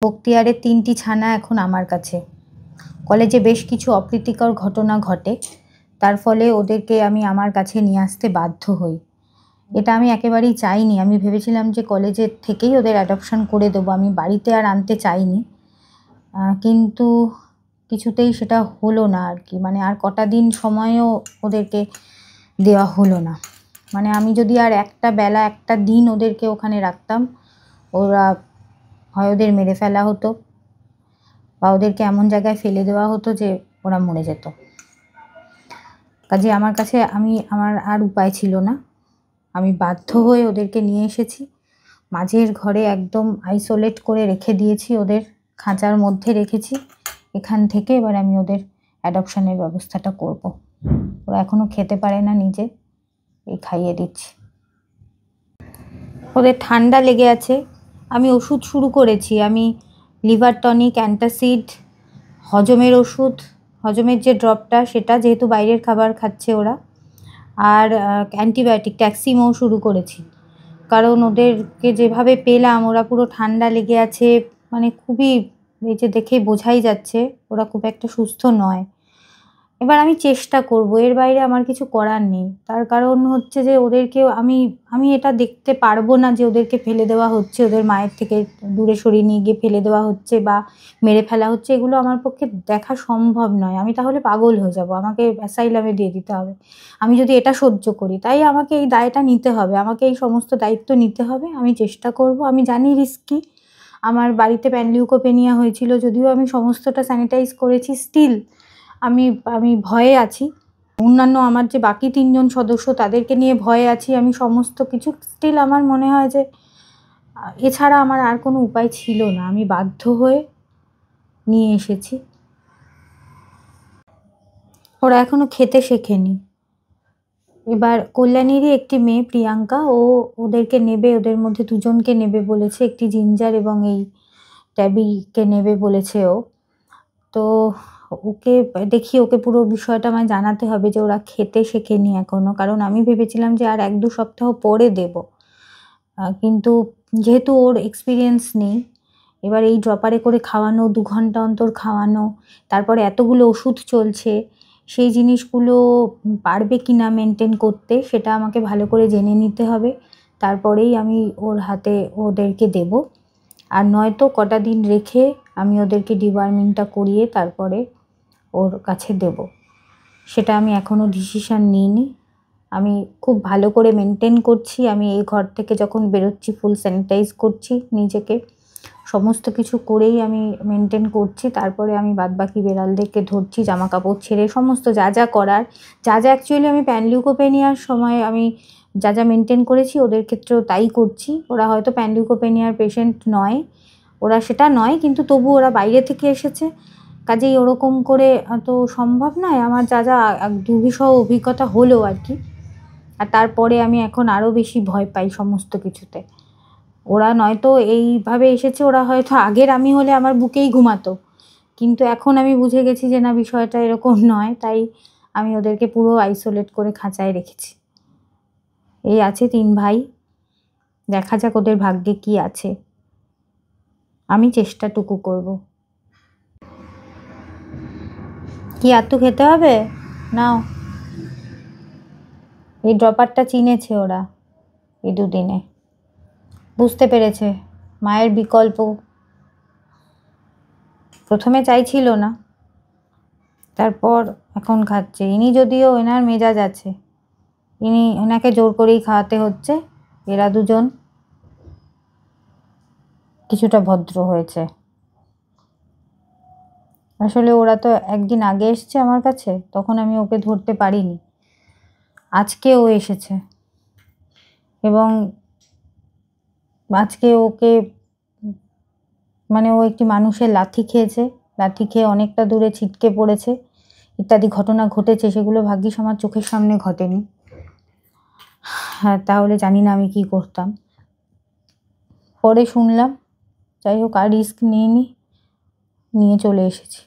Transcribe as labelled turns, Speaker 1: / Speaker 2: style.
Speaker 1: বক্তিয়ারের ৩টি ছানা এখন আমার কাছে। কলেজে বেশ কিছু অপ্রীতিকর ঘটনা ঘটে, তার ফলে ওদেরকে আমি আমার কাছে নিয়ে আসতে বাধ্য হই। এটা আমি একেবারেই চাইনি। আমি ভেবেছিলাম যে কলেজের থেকেই ওদের অ্যাডপশন করে দেবো, আমি বাড়িতে আর আনতে চাইনি। কিন্তু কিছুতেই সেটা হলো না আর কি। মানে আর কটা দিন সময়ও ওদেরকে দেওয়া হলো না। মানে আমি যদি আর একটা বেলা একটা দিন ওদেরকে ওখানে রাখতাম, ওরা হয় ওদের মেরে ফেলা হতো বা ওদেরকে এমন জায়গায় ফেলে দেওয়া হতো যে ওরা মরে যেত। কাজে আমার কাছে আমার আর উপায় ছিল না। আমি বাধ্য হয়ে ওদেরকে নিয়ে এসেছি। মাঝের ঘরে একদম আইসোলেট করে রেখে দিয়েছি, ওদের খাঁচার মধ্যে রেখেছি। এখান থেকে এবার আমি ওদের অ্যাডপশনের ব্যবস্থাটা করব। ওরা এখনও খেতে পারে না নিজে, এই খাইয়ে দিচ্ছি। ওদের ঠান্ডা লেগে আছে, আমি ওষুধ শুরু করেছি। আমি লিভার টনিক, অ্যান্টাসিড, হজমের ওষুধ, হজমের যে ড্রপটা সেটা, যেহেতু বাইরের খাবার খাচ্ছে ওরা, আর অ্যান্টিবায়োটিক ট্যাক্সিমও শুরু করেছি। কারণ ওদেরকে যেভাবে পেলাম ওরা পুরো ঠান্ডা লেগে আছে, মানে খুবই, এই যে দেখেই বোঝাই যাচ্ছে ওরা খুব একটা সুস্থ নয়। এবার আমি চেষ্টা করব, এর বাইরে আমার কিছু করার নেই। তার কারণ হচ্ছে যে ওদেরকে আমি এটা দেখতে পারবো না যে ওদেরকে ফেলে দেওয়া হচ্ছে, ওদের মায়ের থেকে দূরে সরিয়ে নিয়ে গিয়ে ফেলে দেওয়া হচ্ছে বা মেরে ফেলা হচ্ছে, এগুলো আমার পক্ষে দেখা সম্ভব নয়। আমি তাহলে পাগল হয়ে যাব, আমাকে অ্যাসাইলামে দিয়ে দিতে হবে আমি যদি এটা সহ্য করি। তাই আমাকে এই দায়টা নিতে হবে, আমাকে এই সমস্ত দায়িত্ব নিতে হবে। আমি চেষ্টা করব। আমি জানি রিস্কি। আমার বাড়িতে প্যানলিউকোপেনিয়া হয়েছিল, যদিও আমি সমস্তটা স্যানিটাইজ করেছি, স্টিল আমি ভয়ে আছি। অন্যান্য আমার যে বাকি ৩ জন সদস্য তাদেরকে নিয়ে ভয়ে আছি আমি সমস্ত কিছু। স্টিল আমার মনে হয় যে এছাড়া আমার আর কোনো উপায় ছিল না, আমি বাধ্য হয়ে নিয়ে এসেছি। ওরা এখনও খেতে শেখেনি। এবার কল্যাণীরই একটি মেয়ে প্রিয়াঙ্কা, ওদেরকে নেবে, ওদের মধ্যে 2 জনকে নেবে বলেছে, একটি জিঞ্জার এবং এই ট্যাবিকে নেবে বলেছে ও। তো ওকে দেখি, ওকে পুরো বিষয়টা আমায় জানাতে হবে যে ওরা খেতে শেখেনি এখনও। কারণ আমি ভেবেছিলাম যে আর 1-2 সপ্তাহ পরে দেব, কিন্তু যেহেতু ওর এক্সপিরিয়েন্স নেই, এবার এই ড্রপারে করে খাওয়ানো, 2 ঘন্টা অন্তর খাওয়ানো, তারপরে এতগুলো ওষুধ চলছে, সেই জিনিসগুলো পারবে কি না মেনটেন করতে সেটা আমাকে ভালো করে জেনে নিতে হবে। তারপরেই আমি ওর হাতে ওদেরকে দেব। আর নয়তো কটা দিন রেখে আমি ওদেরকে ডিওয়ার্মিংটা করিয়ে তারপরে ওর কাছে দেব। সেটা আমি এখনও ডিসিশান নিইনি। আমি খুব ভালো করে মেনটেন করছি। আমি এই ঘর থেকে যখন বেরোচ্ছি ফুল স্যানিটাইজ করছি নিজেকে, সমস্ত কিছু করেই আমি মেনটেন করছি। তারপরে আমি বাদবাকি বেড়ালদেরকে ধরছি, জামা কাপড় ছেড়ে সমস্ত যা যা করার, যা অ্যাকচুয়ালি আমি প্যানলিউকোপেনিয়ার সময় আমি যা মেনটেন করেছি ওদের ক্ষেত্রেও তাই করছি। ওরা হয়তো প্যানলিউকোপেনিয়ার পেশেন্ট নয়, ওরা সেটা নয়, কিন্তু তবু ওরা বাইরে থেকে এসেছে, কাজেই ওরকম করে তো সম্ভব নয়। আমার যা দুর্বিষহ অভিজ্ঞতা হলো আর কি, আর তারপরে আমি এখন আরও বেশি ভয় পাই সমস্ত কিছুতে। ওরা নয়তো এইভাবে এসেছে, ওরা হয়তো আগের আমি হলে আমার বুকেই ঘুমাতো, কিন্তু এখন আমি বুঝে গেছি যে না, বিষয়টা এরকম নয়। তাই আমি ওদেরকে পুরো আইসোলেট করে খাঁচায় রেখেছি। এই আছে 3 ভাই, দেখা যাক ওদের ভাগ্যে কি আছে। আমি চেষ্টাটুকু করব। কি আত্তু খেতে হবে? নাও। এই ড্রপারটা চিনেছে ওরা এই 2 দিনে, বুঝতে পেরেছে মায়ের বিকল্প। প্রথমে চাইছিল না, তারপর এখন খাচ্ছে। ইনি যদিও, এনার মেজাজ আছে, এনাকে জোর করেই খাওয়াতে হচ্ছে। এরা 2 জন কিছুটা ভদ্র হয়েছে। আসলে ওরা তো একদিন আগে এসছে আমার কাছে, তখন আমি ওকে ধরতে পারিনি। আজকে ও এসেছে এবং আজকে ওকে, মানে ও একটি মানুষের লাথি খেয়েছে, লাথি খেয়ে অনেকটা দূরে ছিটকে পড়েছে, ইত্যাদি ঘটনা ঘটেছে। সেগুলো ভাগ্যিস আমার চোখের সামনে ঘটেনি। হ্যাঁ, তাহলে জানি না আমি কি করতাম। পরে শুনলাম। যাই হোক, আর রিস্ক নিয়ে চলে এসেছি।